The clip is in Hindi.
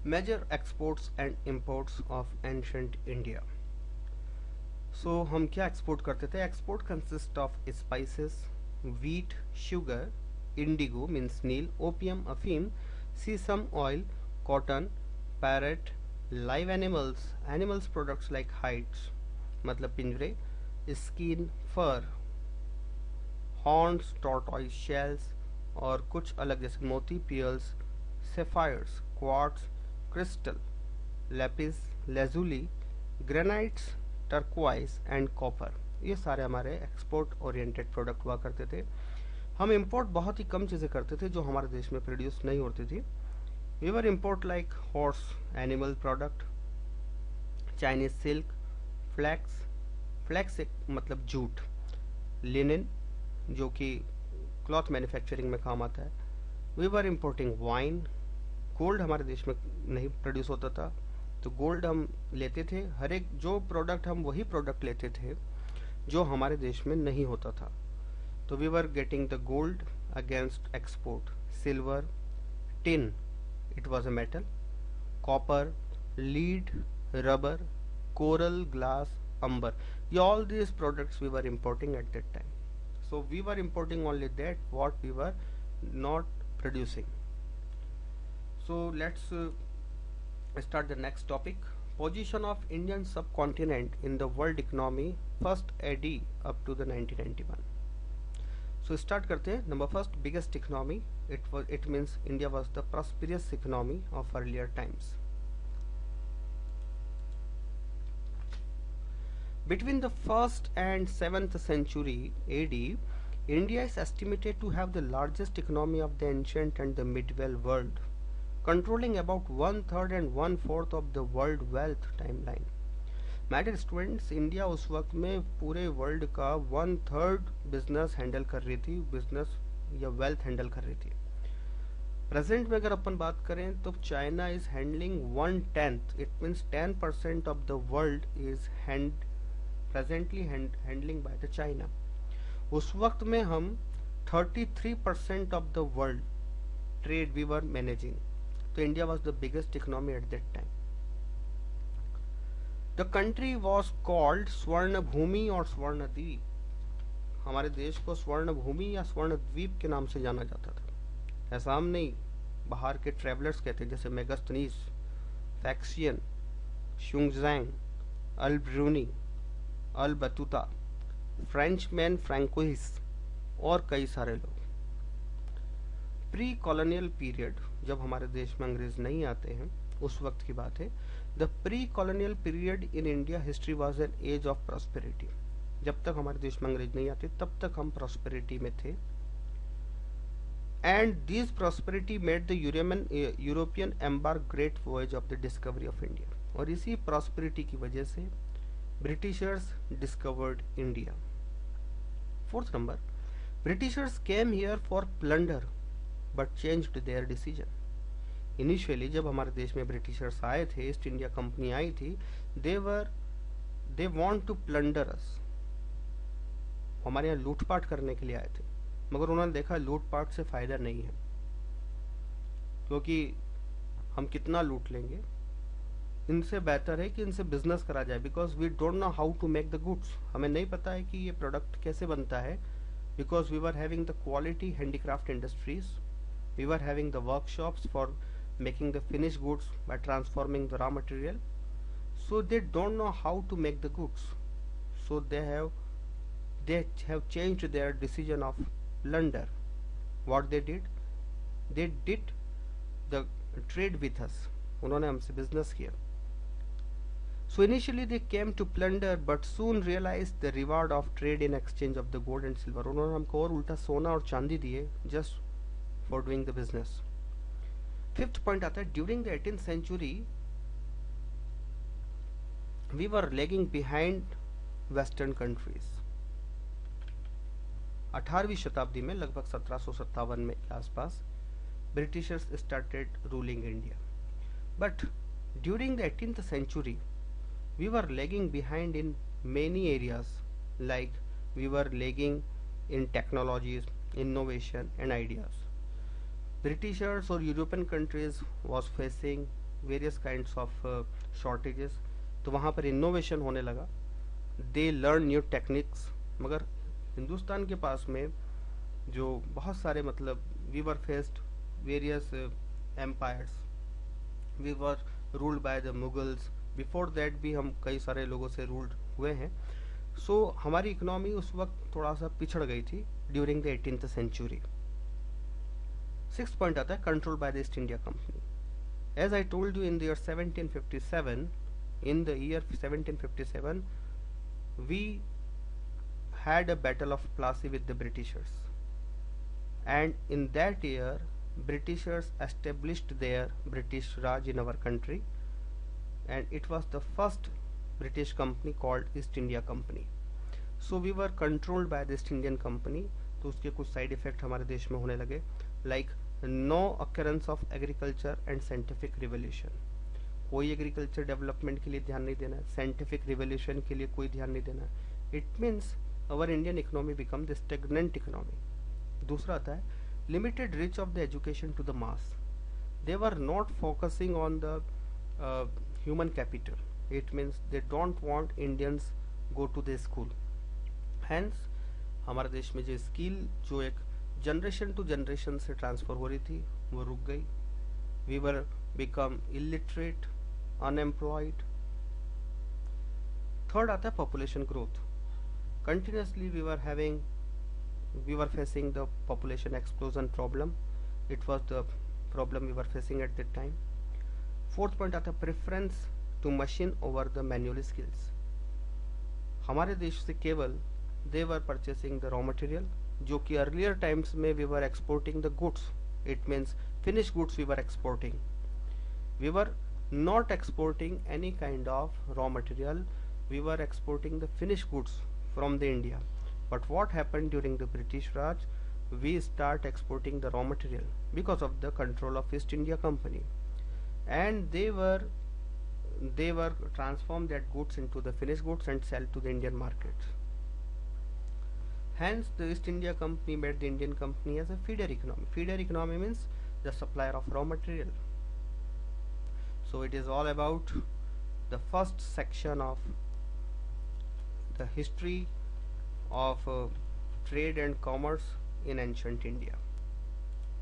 Major exports and imports of ancient India. So हम क्या एक्सपोर्ट करते थे? Export consist of spices, wheat, sugar, indigo means नील, opium, अफीम, sesame oil, cotton, parrot, live animals, animals products like hides मतलब पिंजरे, skin, fur, horns, tortoise shells और कुछ अलग जैसे मोती, pearls, sapphires, quartz, crystal, lapis lazuli, granites, turquoise and copper. ये सारे हमारे एक्सपोर्ट ओरिएंटेड प्रोडक्ट हुआ करते थे। हम इंपोर्ट बहुत ही कम चीज़ें करते थे जो हमारे देश में प्रोड्यूस नहीं होती थी। We were import like horse, animal product, Chinese silk, flax, flax एक मतलब जूट, लिनन जो कि क्लॉथ मैन्युफैक्चरिंग में काम आता है। We were importing wine, gold हमारे देश में नहीं प्रोड्यूस होता था तो गोल्ड हम लेते थे। हर एक जो प्रोडक्ट हम वही प्रोडक्ट लेते थे जो हमारे देश में नहीं होता था। तो we were getting the gold against export, silver, tin, it was a metal, copper, lead, rubber, coral, glass, amber, ये all these products we were importing at that time. So we were importing only that what we were not producing. So let's start the next topic. Position of Indian subcontinent in the world economy first AD up to the 1991. So start करते हैं. Number first, biggest economy. It means India was the prosperous economy of earlier times. Between the 1st and 7th century AD, India is estimated to have the largest economy of the ancient and the medieval world, controlling about one third and one fourth of the world wealth timeline. Matter students, India उस वक्त में पूरे वर्ल्ड का वन थर्ड बिजनेस हैंडल कर रही थी, बिजनेस या वेल्थ हैंडल कर रही थी। प्रेजेंट में अगर अपन बात करें तो China is handling 1/10, it means 10% of the world is presently handling by the China. उस वक्त में हम 33% of the world trade we were managing. तो India was the biggest economy at that time. The country was called Swarna Bhumi और स्वर्ण द्वीप। हमारे देश को स्वर्ण भूमि या स्वर्ण द्वीप के नाम से जाना जाता था। ऐसा हम नहीं, बाहर के ट्रेवलर्स कहते हैं, जैसे मेगास्थनीस, फैक्सियन, शुंगजैंग, अल ब्रूनी, अल बतूता, फ्रेंचमैन फ्रैंकोइस और कई सारे लोग। प्री कॉलोनियल पीरियड, जब हमारे देश में अंग्रेज नहीं आते हैं उस वक्त की बात है। The pre colonial period in India history was an age of prosperity. जब तक हमारे देश में अंग्रेज नहीं आते तब तक हम प्रॉस्पेरिटी में थे। And this prosperity made the European embark great voyage of the discovery of India. और इसी प्रॉस्पेरिटी की वजह से Britishers discovered India. Fourth number, Britishers came here for plunder but changed there decision. Initially जब हमारे देश में ब्रिटिशर्स आए थे, ईस्ट इंडिया कंपनी आई थी, दे वांट टू प्लंडर अस, हमारे यहाँ लूटपाट करने के लिए आए थे। मगर उन्होंने देखा लूटपाट से फायदा नहीं है, क्योंकि हम कितना लूट लेंगे, इनसे बेहतर है कि इनसे बिजनेस करा जाए। Because we don't know how to make the goods, हमें नहीं पता है कि ये प्रोडक्ट कैसे बनता है। Because we were having the quality handicraft industries, we were having the workshops for making the finished goods by transforming the raw material. So they don't know how to make the goods, so they have changed their decision of plunder. What they did the trade with us, उन्होंने हमसे business किया। So initially they came to plunder but soon realized the reward of trade in exchange of the gold and silver. उन्होंने हमको और उल्टा सोना और चांदी दिए just for doing the business। Fifth point आता है, during the 18th century we were lagging behind western countries. 18वीं शताब्दी में लगभग 1757 में के आसपास britishers started ruling India. But during the 18th century we were lagging behind in many areas, like we were lagging in technologies, innovation and ideas. Britishers or European countries was facing various kinds of shortages, तो वहाँ पर इनोवेशन होने लगा, दे लर्न न्यू टेक्निक्स। मगर हिंदुस्तान के पास में जो बहुत सारे मतलब we were faced various empires, we were ruled by the Mughals, before that भी हम कई सारे लोगों से रूल्ड हुए हैं। सो हमारी इकोनॉमी उस वक्त थोड़ा सा पिछड़ गई थी during the 18th century. Six point आता है control by the East India Company. As I told you in the year 1757, in the year 1757 we had a battle of Plassey with the Britishers, and in that year Britishers established their British Raj in our country, and it was the first British company called East India Company. So we were controlled by the East Indian Company. तो उसके कुछ साइड इफेक्ट हमारे देश में होने लगे, like no occurrence of agriculture and scientific revolution. कोई एग्रीकल्चर डेवलपमेंट के लिए ध्यान नहीं देना है, साइंटिफिक रिवोल्यूशन के लिए कोई ध्यान नहीं देना है। It means our Indian economy become the stagnant economy. दूसरा आता है limited reach of the education to the mass. They were not focusing on the human capital. It means they don't want Indians go to the school. Hence हमारे देश में जो स्किल जो एक जनरेशन टू जनरेशन से ट्रांसफर हो रही थी वो रुक गई। We were become illiterate, unemployed. Third आता है population growth. Continuously we were facing the population explosion problem. It was the problem we were facing at that time. Fourth point आता है preference to machine over the manual skills. हमारे देश से केवल they were purchasing the raw material, जो कि अर्लियर टाइम्स में we were exporting the goods. It means finish goods we were exporting, we were not exporting any kind of raw material, we were exporting the finished goods from the India. But what happened during the British Raj, we start exporting the raw material because of the control of East India Company, and they were transform that goods into the finished goods and sell to the Indian markets. Hence the East India Company made the Indian company as a feeder economy. Feeder economy means the supplier of raw material. So it is all about the first section of the history of trade and commerce in ancient India.